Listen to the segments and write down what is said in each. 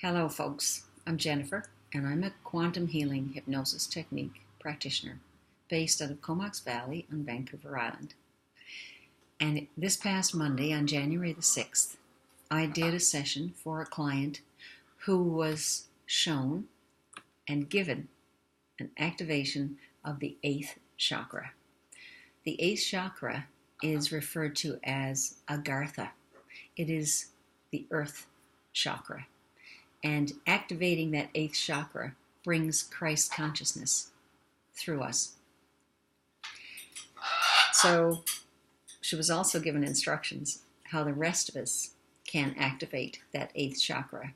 Hello folks, I'm Jennifer and I'm a quantum healing hypnosis technique practitioner based out of Comox Valley on Vancouver Island. And this past Monday on January the 6th, I did a session for a client who was shown and given an activation of the 8th chakra. The 8th chakra is referred to as Agartha. It is the earth chakra. And activating that 8th chakra brings Christ consciousness through us. So she was also given instructions how the rest of us can activate that 8th chakra.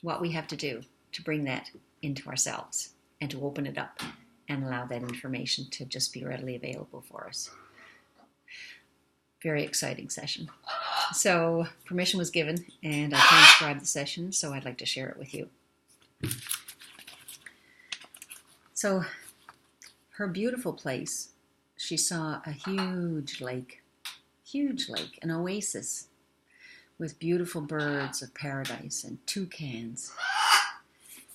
What we have to do to bring that into ourselves and to open it up and allow that information to just be readily available for us. Very exciting session. So permission was given and I transcribed the session, so I'd like to share it with you. So her beautiful place, she saw a huge lake, an oasis with beautiful birds of paradise and toucans.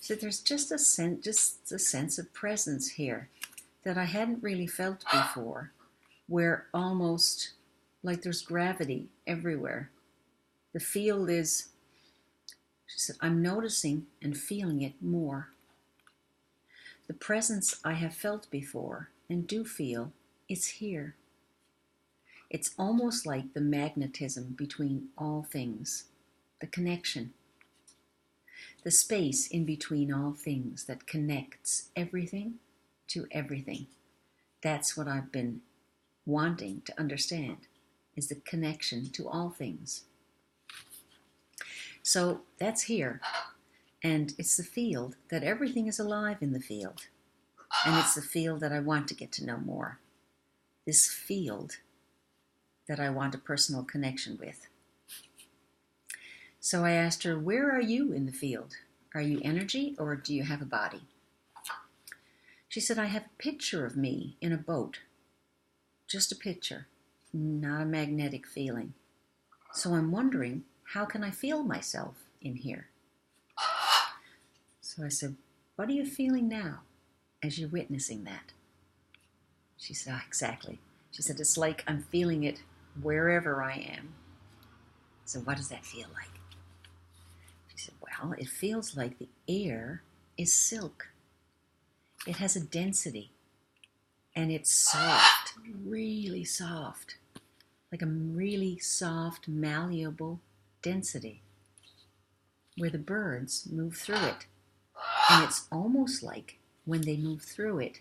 So there's just a sense of presence here that I hadn't really felt before, where almost like there's gravity everywhere. The field is, she said, I'm noticing and feeling it more. The presence I have felt before and do feel, it's here. It's almost like the magnetism between all things, the connection, the space in between all things that connects everything to everything. That's what I've been wanting to understand, is the connection to all things. So that's here, and it's the field that everything is alive in the field, and it's the field that I want to get to know more. This field that I want a personal connection with. So I asked her, where are you in the field? Are you energy or do you have a body? She said, I have a picture of me in a boat, just a picture. Not a magnetic feeling. So I'm wondering, how can I feel myself in here? So I said, what are you feeling now as you're witnessing that? She said, oh, exactly. She said, it's like I'm feeling it wherever I am. So what does that feel like? She said, well, it feels like the air is silk. It has a density and it's soft, really soft. Like a really soft, malleable density where the birds move through it. And it's almost like when they move through it,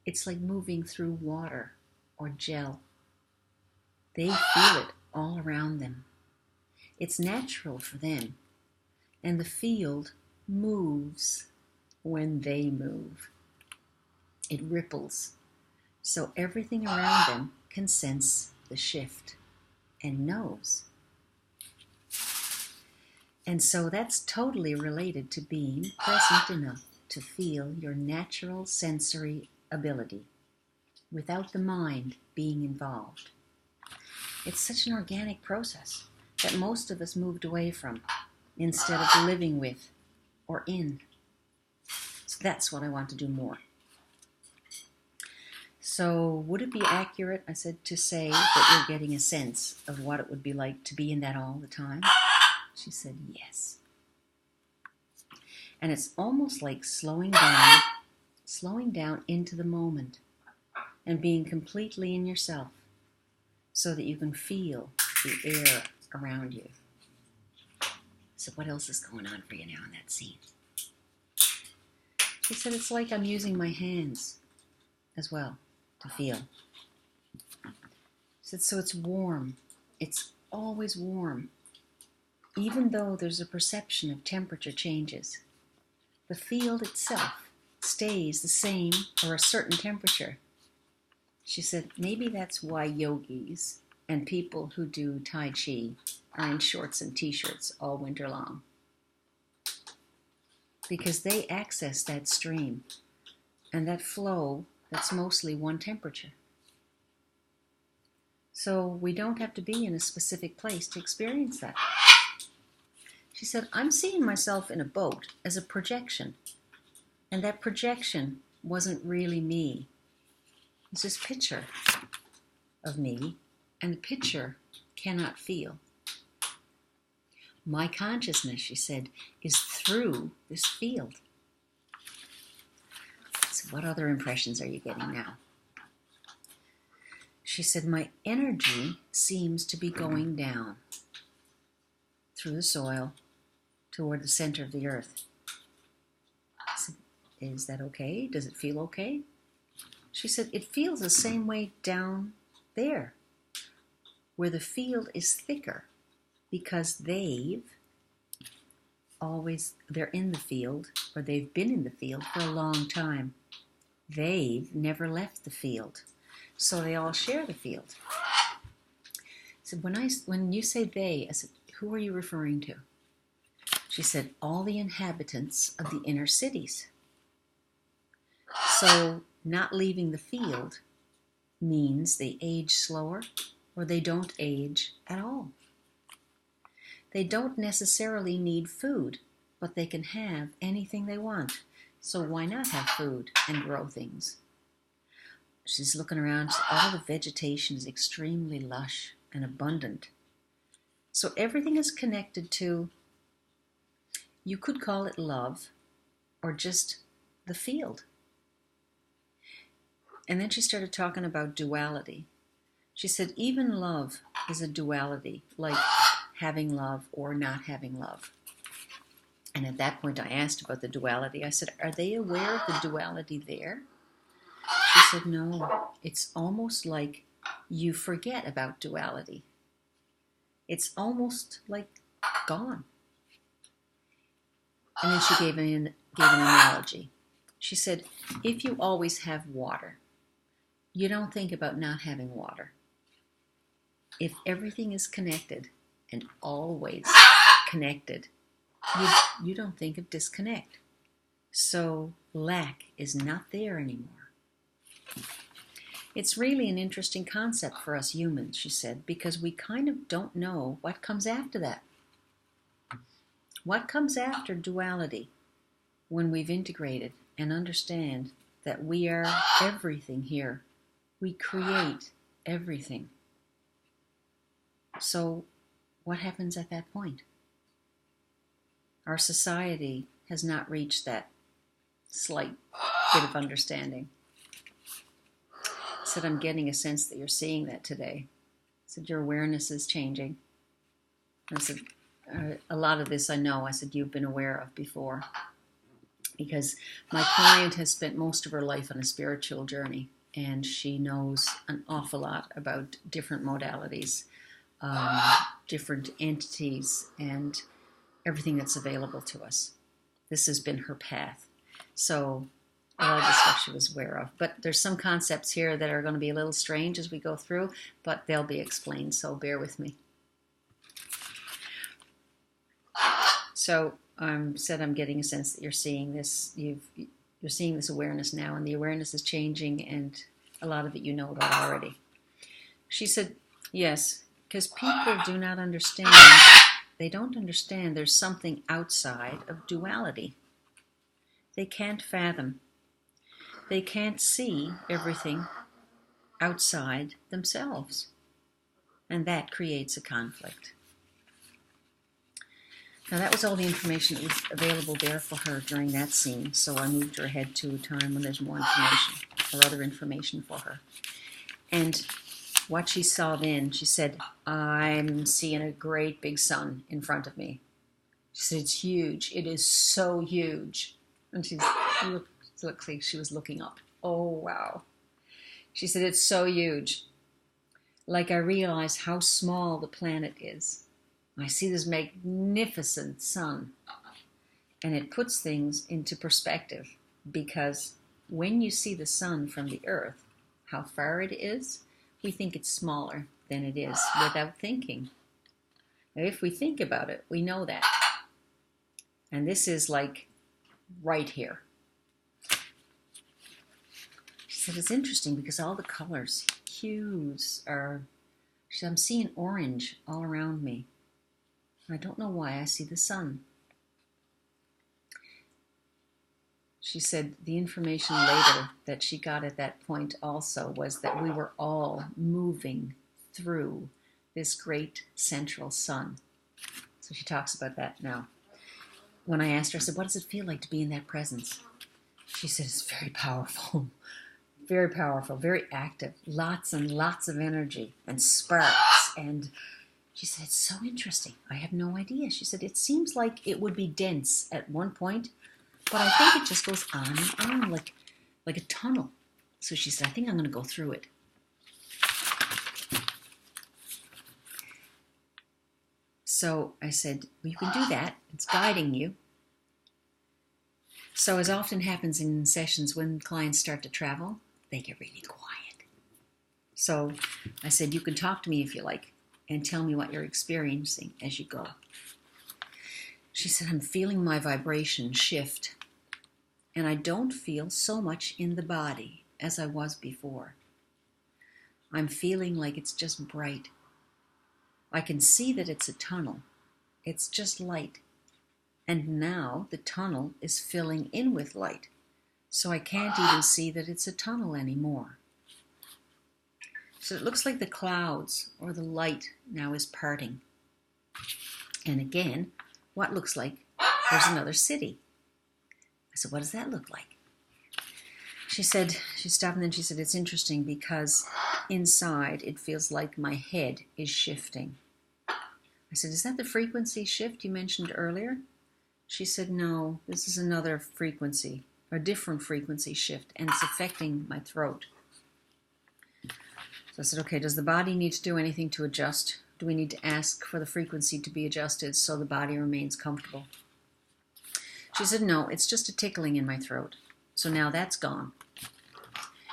it's like moving through water or gel. They feel it all around them. It's natural for them. And the field moves when they move. It ripples. So everything around them can sense the shift and knows. And so that's totally related to being present enough to feel your natural sensory ability without the mind being involved. It's such an organic process that most of us moved away from instead of living with or in. So that's what I want to do more. So would it be accurate, I said, to say that you're getting a sense of what it would be like to be in that all the time? She said, yes. And it's almost like slowing down into the moment and being completely in yourself so that you can feel the air around you. So what else is going on for you now in that scene? She said, it's like I'm using my hands as well to feel. She said, so it's warm. It's always warm. Even though there's a perception of temperature changes, the field itself stays the same or a certain temperature. She said, maybe that's why yogis and people who do Tai Chi are in shorts and t-shirts all winter long. Because they access that stream and that flow that's mostly one temperature. So we don't have to be in a specific place to experience that. She said, I'm seeing myself in a boat as a projection. And that projection wasn't really me. It's this picture of me, and the picture cannot feel. My consciousness, she said, is through this field. So what other impressions are you getting now? She said, my energy seems to be going down through the soil toward the center of the earth. I said, is that okay? Does it feel okay? She said, it feels the same way down there, where the field is thicker, because they're in the field, or they've been in the field for a long time. They've never left the field, so they all share the field. So when you say they, I said, who are you referring to? She said, all the inhabitants of the inner cities. So not leaving the field means they age slower, or they don't age at all. They don't necessarily need food, but they can have anything they want. So why not have food and grow things? She's looking around. All the vegetation is extremely lush and abundant. So everything is connected to, you could call it love, or just the field. And then she started talking about duality. She said, even love is a duality, like having love or not having love. And at that point I asked about the duality. I said, are they aware of the duality there? She said, no. It's almost like you forget about duality. It's almost like gone. And then she gave an analogy. She said, if you always have water, you don't think about not having water. If everything is connected and always connected, you don't think of disconnect. So lack is not there anymore. It's really an interesting concept for us humans, she said, because we kind of don't know what comes after that. What comes after duality when we've integrated and understand that we are everything here. We create everything. So what happens at that point? Our society has not reached that slight bit of understanding. I said, I'm getting a sense that you're seeing that today. I said, your awareness is changing. I said, a lot of this I know. I said, you've been aware of before. Because my client has spent most of her life on a spiritual journey, and she knows an awful lot about different modalities, different entities, and everything that's available to us. This has been her path. So a lot of the stuff she was aware of. But there's some concepts here that are going to be a little strange as we go through, but they'll be explained, so bear with me. So said I'm getting a sense that you're seeing this. You're seeing this awareness now, and the awareness is changing, and a lot of it you know about already. She said, yes, because people do not understand. They don't understand there's something outside of duality. They can't fathom. They can't see everything outside themselves. And that creates a conflict. Now that was all the information that was available there for her during that scene, so I moved her ahead to a time when there's more information, or other information for her. And what she saw then, she said, I'm seeing a great big sun in front of me. She said, it's huge. It is so huge. And she looked like she was looking up. Oh, wow. She said, it's so huge. Like I realize how small the planet is. I see this magnificent sun, and it puts things into perspective, because when you see the sun from the earth, how far it is, we think it's smaller than it is without thinking. Now, if we think about it, we know that. And this is like right here. She said, it's interesting because all the colors, hues, I'm seeing orange all around me. I don't know why I see the sun. She said the information later that she got at that point also was that we were all moving through this great central sun. So she talks about that now. When I asked her, I said, what does it feel like to be in that presence? She said, it's very powerful, very active, lots and lots of energy and sparks. And she said, it's so interesting. I have no idea. She said, it seems like it would be dense at one point, but I think it just goes on and on like a tunnel. So she said, I think I'm going to go through it. So I said, well, you can do that. It's guiding you. So as often happens in sessions when clients start to travel, they get really quiet. So I said, you can talk to me if you like and tell me what you're experiencing as you go. She said, I'm feeling my vibration shift, and I don't feel so much in the body as I was before. I'm feeling like it's just bright. I can see that it's a tunnel. It's just light. And now the tunnel is filling in with light, so I can't even see that it's a tunnel anymore. So it looks like the clouds or the light now is parting. And again, what looks like there's another city. I said, what does that look like? She said, she stopped and then she said, it's interesting because inside it feels like my head is shifting. I said, is that the frequency shift you mentioned earlier? She said, no, this is another frequency, a different frequency shift, and it's affecting my throat. So I said, okay, does the body need to do anything to adjust? Do we need to ask for the frequency to be adjusted so the body remains comfortable? She said, no, it's just a tickling in my throat. So now that's gone.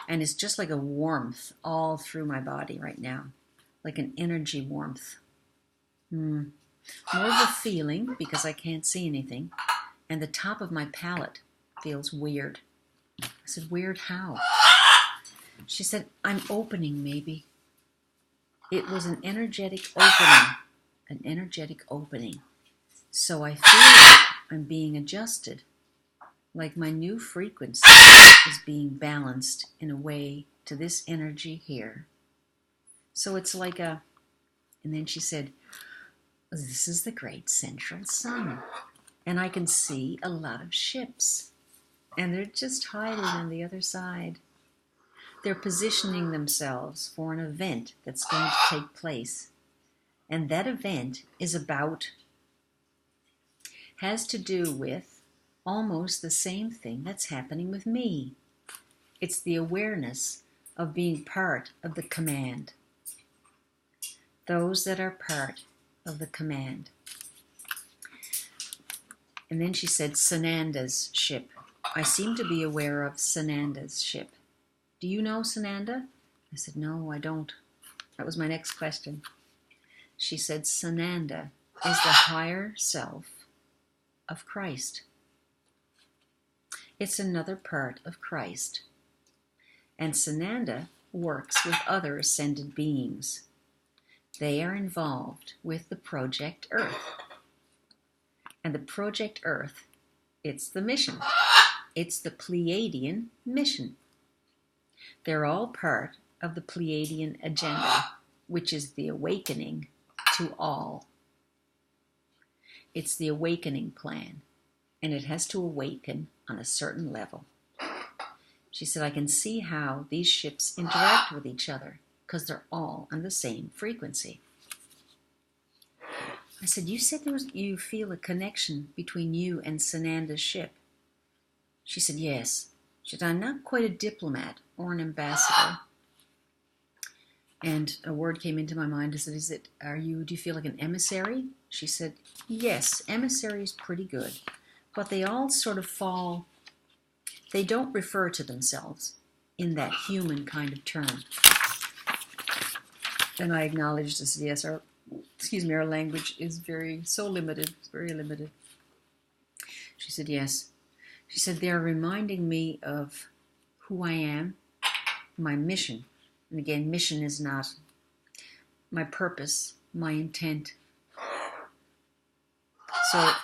And it's just like a warmth all through my body right now, like an energy warmth. More of a feeling because I can't see anything, and the top of my palate feels weird. I said, weird how? She said, I'm opening maybe. It was an energetic opening. So I feel like I'm being adjusted, like my new frequency is being balanced in a way to this energy here. So it's like a, and then she said, this is the great central sun, and I can see a lot of ships, and they're just hiding on the other side. They're positioning themselves for an event that's going to take place, and that event has to do with almost the same thing that's happening with me. It's the awareness of being part of the command. Those that are part of the command. And then she said, Sananda's ship. I seem to be aware of Sananda's ship. Do you know Sananda? I said, no, I don't. That was my next question. She said, Sananda is the higher self of Christ. It's another part of Christ. And Sananda works with other ascended beings. They are involved with the Project Earth. And the Project Earth, it's the mission. It's the Pleiadian mission. They're all part of the Pleiadian agenda, which is the awakening to all. It's the awakening plan, and it has to awaken on a certain level. She said, I can see how these ships interact with each other because they're all on the same frequency. I said, you said you feel a connection between you and Sananda's ship. She said, yes. She said, I'm not quite a diplomat or an ambassador. And a word came into my mind. I said, do you feel like an emissary? She said, yes, emissary is pretty good. But they all sort of fall, they don't refer to themselves in that human kind of term. And I acknowledged, I said, yes, our language is very limited. She said, yes. She said, they're reminding me of who I am, my mission. And again, mission is not my purpose, my intent. So I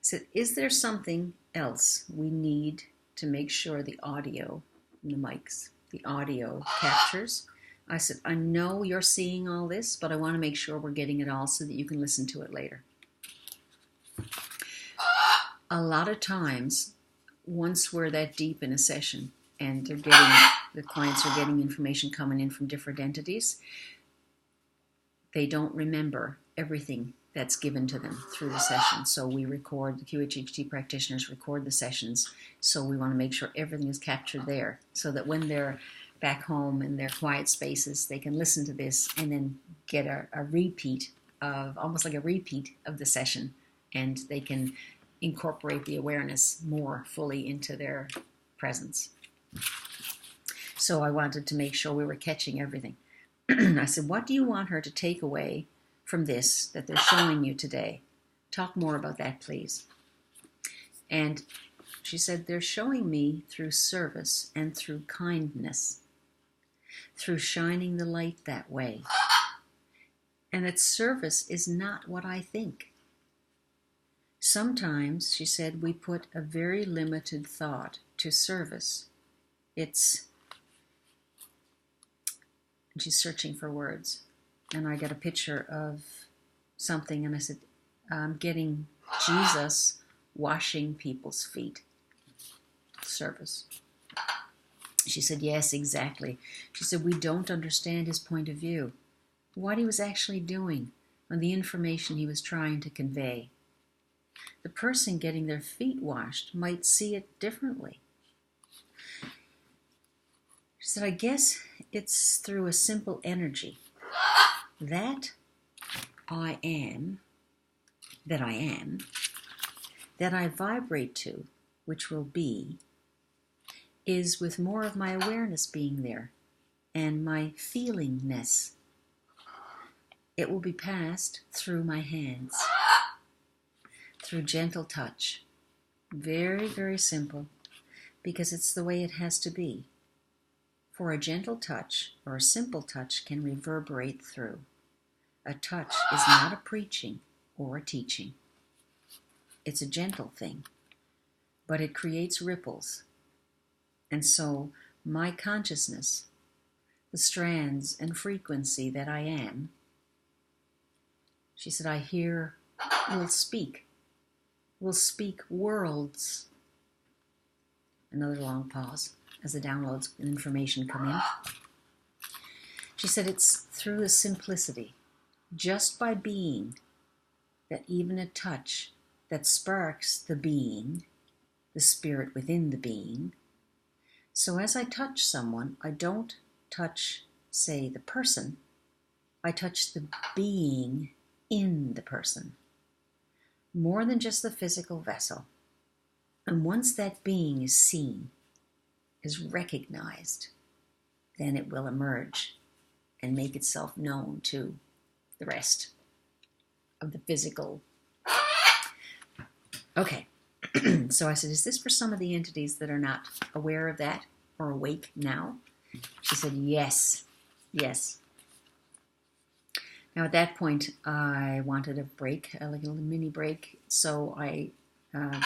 said, is there something else we need to make sure the audio and the mics, the audio captures? I said, I know you're seeing all this, but I want to make sure we're getting it all so that you can listen to it later. A lot of times, once we're that deep in a session and the clients are getting information coming in from different entities, they don't remember everything that's given to them through the session. So we record, the QHHT practitioners record the sessions, so we want to make sure everything is captured there, so that when they're back home in their quiet spaces, they can listen to this and then get a repeat of, almost like a repeat of the session, and they can incorporate the awareness more fully into their presence. So I wanted to make sure we were catching everything. I said, what do you want her to take away from this that they're showing you today? Talk more about that, please. And she said, they're showing me through service and through kindness, through shining the light that way. And that service is not what I think. Sometimes, she said, we put a very limited thought to service. And she's searching for words. And I got a picture of something, and I said, I'm getting Jesus washing people's feet. Service. She said, yes, exactly. She said, we don't understand his point of view, what he was actually doing, and the information he was trying to convey. The person getting their feet washed might see it differently. She said, I guess it's through a simple energy. That I am, that I vibrate to, which will be, is with more of my awareness being there and my feelingness. It will be passed through my hands, through gentle touch. Very, very simple, because it's the way it has to be. For a gentle touch or a simple touch can reverberate through. A touch is not a preaching or a teaching. It's a gentle thing, but it creates ripples. And so my consciousness, the strands and frequency that I am, she said, I hear, will speak worlds. Another long pause as the downloads and information come in. She said it's through the simplicity, just by being, that even a touch that sparks the being, the spirit within the being. So as I touch someone, I don't touch, say, the person. I touch the being in the person, more than just the physical vessel. And once that being is seen, is recognized, then it will emerge and make itself known to the rest of the physical. Okay, so I said, is this for some of the entities that are not aware of that or awake now? She said, yes, yes. Now at that point, I wanted a break, a little mini break, so I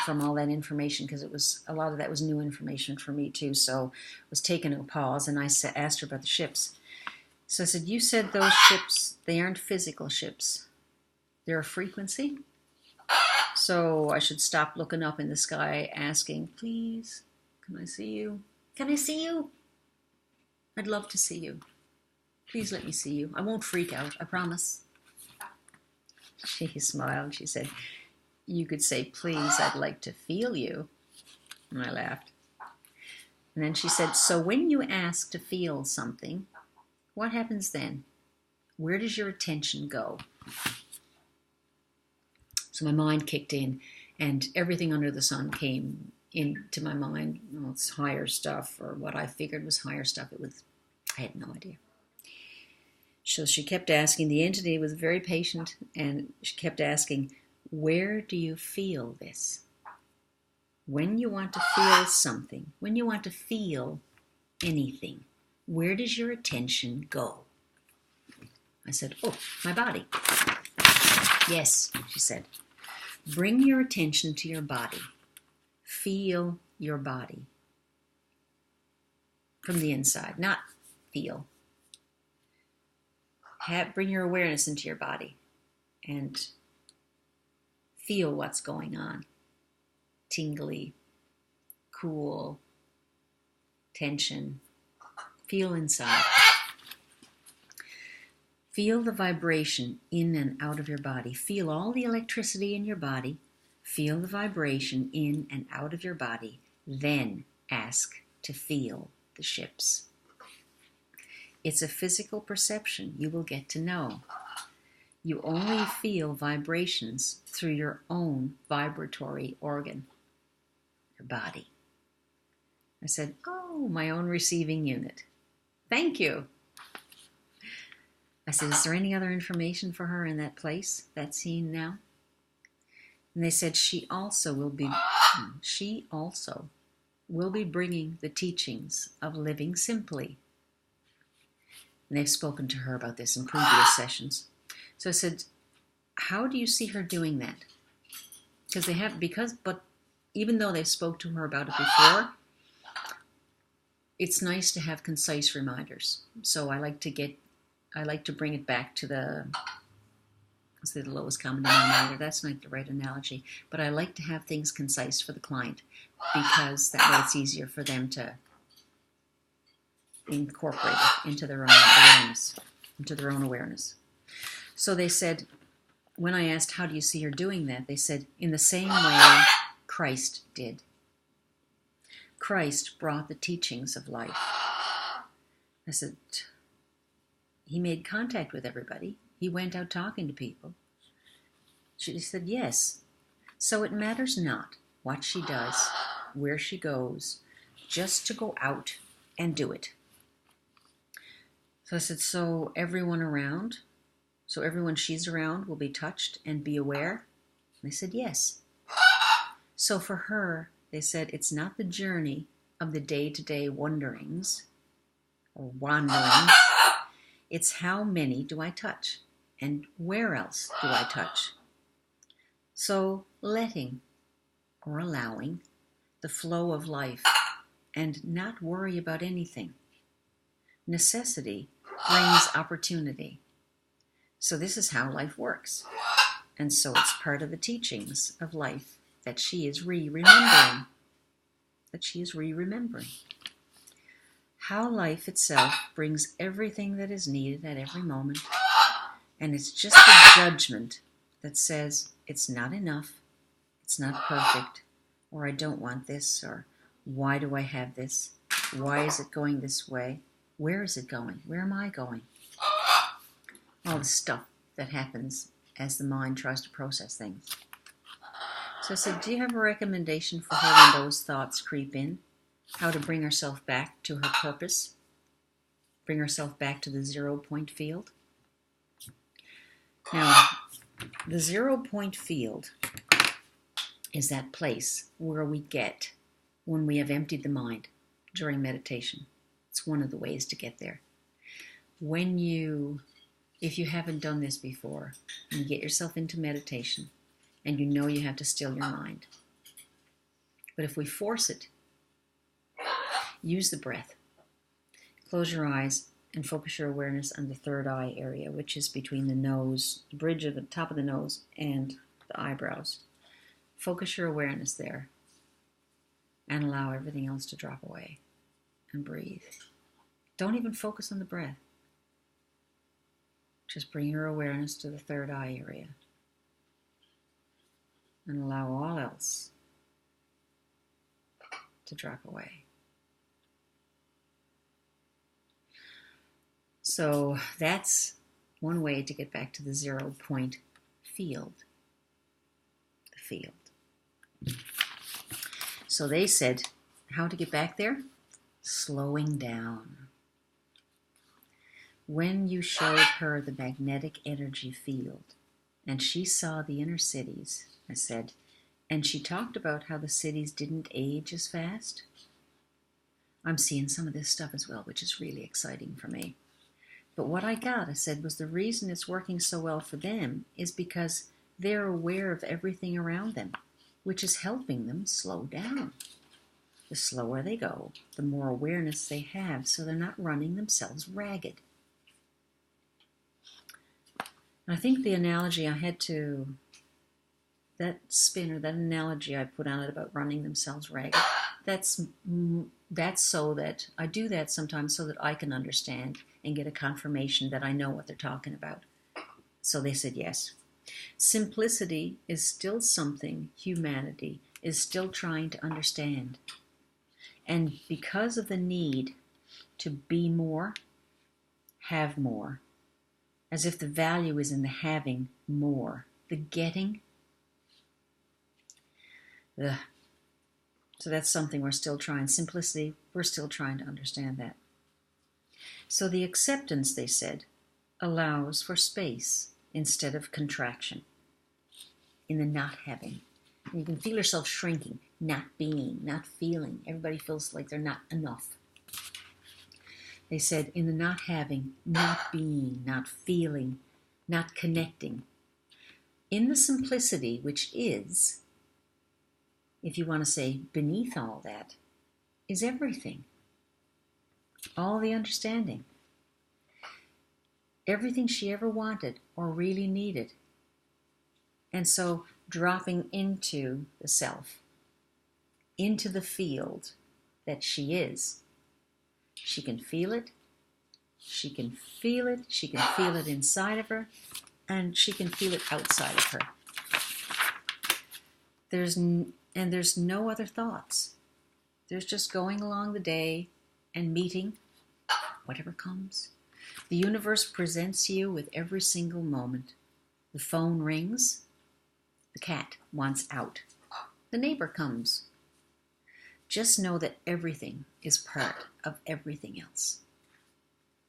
from all that information, because it was a lot of that was new information for me too. So I was taking a pause, and I asked her about the ships. So I said, you said those ships, they aren't physical ships. They're a frequency? So I should stop looking up in the sky asking, please, can I see you? Can I see you? I'd love to see you. Please let me see you. I won't freak out, I promise. She smiled. She said, you could say, please, I'd like to feel you. And I laughed. And then she said, so when you ask to feel something, what happens then? Where does your attention go? So my mind kicked in, and everything under the sun came into my mind. Well, it's higher stuff, or what I figured was higher stuff. I had no idea. So she kept asking. The entity was very patient, and she kept asking, where do you feel this? When you want to feel something, when you want to feel anything, where does your attention go? I said, oh, my body. Yes, she said. bring your attention to your body. Feel your body from the inside, not feel. Bring your awareness into your body and feel what's going on. Tingly, cool, tension. Feel inside. Feel the vibration in and out of your body. Feel all the electricity in your body. Feel the vibration in and out of your body. Then ask to feel the ships. It's a physical perception you will get to know. You only feel vibrations through your own vibratory organ, your body. I said, oh, my own receiving unit. Thank you. I said, is there any other information for her in that place, that scene now? And they said she also will be bringing the teachings of living simply. And they've spoken to her about this in previous sessions. So I said, how do you see her doing that? But even though they've spoke to her about it before, it's nice to have concise reminders. So I like to bring it back to the lowest common denominator. That's not the right analogy. But I like to have things concise for the client because that way it's easier for them to incorporate it into their own awareness. So they said, when I asked, how do you see her doing that? They said, in the same way Christ did. Christ brought the teachings of life. I said, he made contact with everybody. He went out talking to people. She said, yes. So it matters not what she does, where she goes, just to go out and do it. So I said, so everyone she's around will be touched and be aware? And they said, yes. So for her, they said, it's not the journey of the day-to-day wanderings. It's how many do I touch? And where else do I touch? So letting or allowing the flow of life and not worry about anything. Necessity brings opportunity. So this is how life works. And so it's part of the teachings of life that she is re-remembering. How life itself brings everything that is needed at every moment. And it's just a judgment that says it's not enough, it's not perfect, or I don't want this, or why do I have this? Why is it going this way? Where is it going? Where am I going? All the stuff that happens as the mind tries to process things. So I said, do you have a recommendation for her when those thoughts creep in? How to bring herself back to her purpose? Bring herself back to the 0 point field? Now, the 0 point field is that place where we get when we have emptied the mind during meditation. It's one of the ways to get there. If you haven't done this before, and you get yourself into meditation, and you know you have to still your mind. But if we force it, use the breath. Close your eyes and focus your awareness on the third eye area, which is between the nose, the bridge of the top of the nose, and the eyebrows. Focus your awareness there and allow everything else to drop away and breathe. Don't even focus on the breath. Just bring your awareness to the third eye area and allow all else to drop away. So that's one way to get back to the 0 point field. The field. So they said, how to get back there? Slowing down. When you showed her the magnetic energy field and she saw the inner cities, I said, and she talked about how the cities didn't age as fast. I'm seeing some of this stuff as well, which is really exciting for me. But what I got, I said, was the reason it's working so well for them is because they're aware of everything around them, which is helping them slow down. The slower they go, the more awareness they have, so they're not running themselves ragged. I think the analogy I had to, that spin or that analogy I put on it about running themselves ragged, that's so that I do that sometimes so that I can understand and get a confirmation that I know what they're talking about. So they said yes. Simplicity is still something humanity is still trying to understand. And because of the need to be more, have more, as if the value is in the having more, the getting. Ugh. So that's something we're still trying. Simplicity, we're still trying to understand that. So the acceptance, they said, allows for space instead of contraction in the not having. And you can feel yourself shrinking, not being, not feeling. Everybody feels like they're not enough. They said in the not having, not being, not feeling, not connecting. In the simplicity, which is, if you want to say beneath all that, is everything. All the understanding. Everything she ever wanted or really needed. And so dropping into the self, into the field that she is. She can feel it. She can feel it. She can feel it inside of her. And she can feel it outside of her. There's no other thoughts. There's just going along the day and meeting whatever comes. The universe presents you with every single moment. The phone rings. The cat wants out. The neighbor comes. Just know that everything is part of everything else.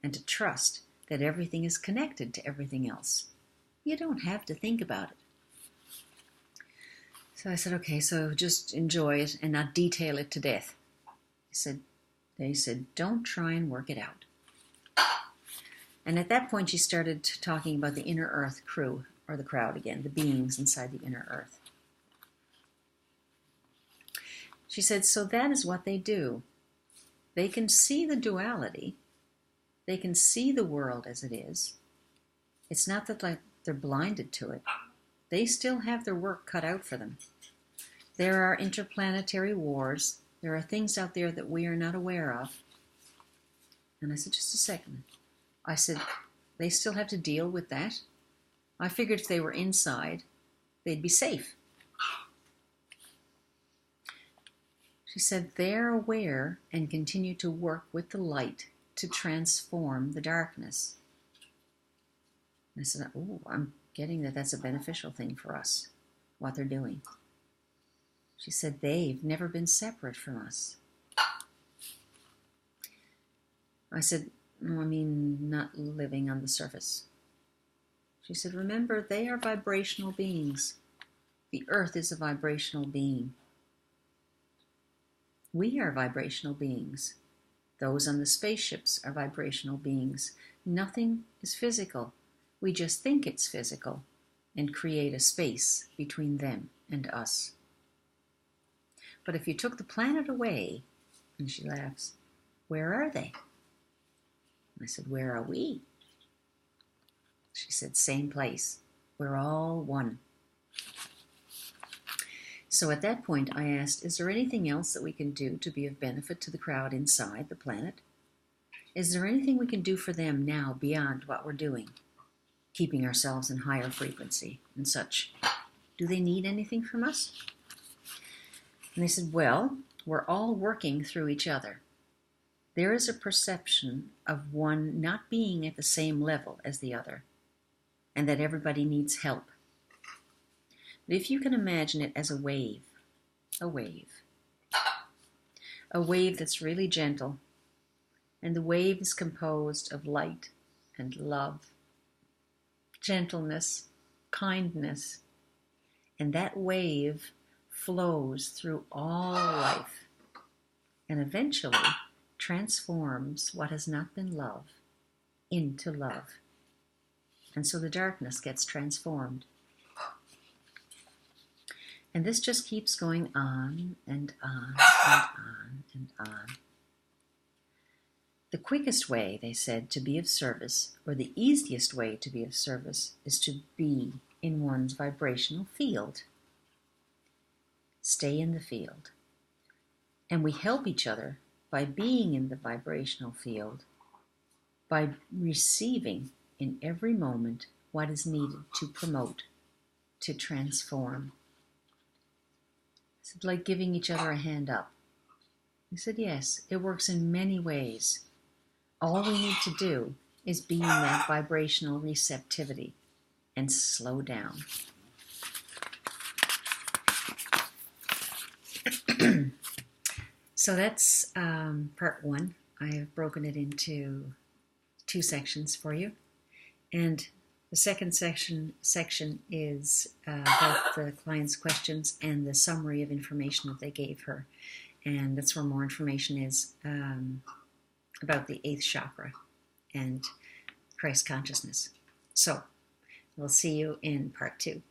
And to trust that everything is connected to everything else. You don't have to think about it. So I said, okay, so just enjoy it and not detail it to death. They said, don't try and work it out. And at that point, she started talking about the inner earth crew, or the crowd again, the beings inside the inner earth. She said, so that is what they do. They can see the duality. They can see the world as it is. It's not that they're blinded to it. They still have their work cut out for them. There are interplanetary wars. There are things out there that we are not aware of. And I said, just a second. I said, they still have to deal with that? I figured if they were inside, they'd be safe. She said, they're aware and continue to work with the light to transform the darkness. And I said, oh, I'm getting that that's a beneficial thing for us, what they're doing. She said, they've never been separate from us. I said, no, I mean, not living on the surface. She said, remember, they are vibrational beings. The earth is a vibrational being. We are vibrational beings. Those on the spaceships are vibrational beings. Nothing is physical. We just think it's physical and create a space between them and us. But if you took the planet away, and she laughs, where are they? I said, where are we? She said, same place. We're all one. So at that point, I asked, is there anything else that we can do to be of benefit to the crowd inside the planet? Is there anything we can do for them now beyond what we're doing? Keeping ourselves in higher frequency and such. Do they need anything from us? And they said, well, we're all working through each other. There is a perception of one not being at the same level as the other, and that everybody needs help. But if you can imagine it as a wave that's really gentle, and the wave is composed of light and love, gentleness, kindness, and that wave flows through all life and eventually transforms what has not been love into love. And so the darkness gets transformed. And this just keeps going on and on and on and on. The quickest way, they said, to be of service, or the easiest way to be of service, is to be in one's vibrational field. Stay in the field. And we help each other by being in the vibrational field, by receiving in every moment what is needed to promote, to transform. It's like giving each other a hand up. He said, yes, it works in many ways. All we need to do is be in that vibrational receptivity and slow down. So that's part one. I have broken it into 2 sections for you. And the second section is about the client's questions and the summary of information that they gave her. And that's where more information is about the 8th chakra and Christ consciousness. So we'll see you in part 2.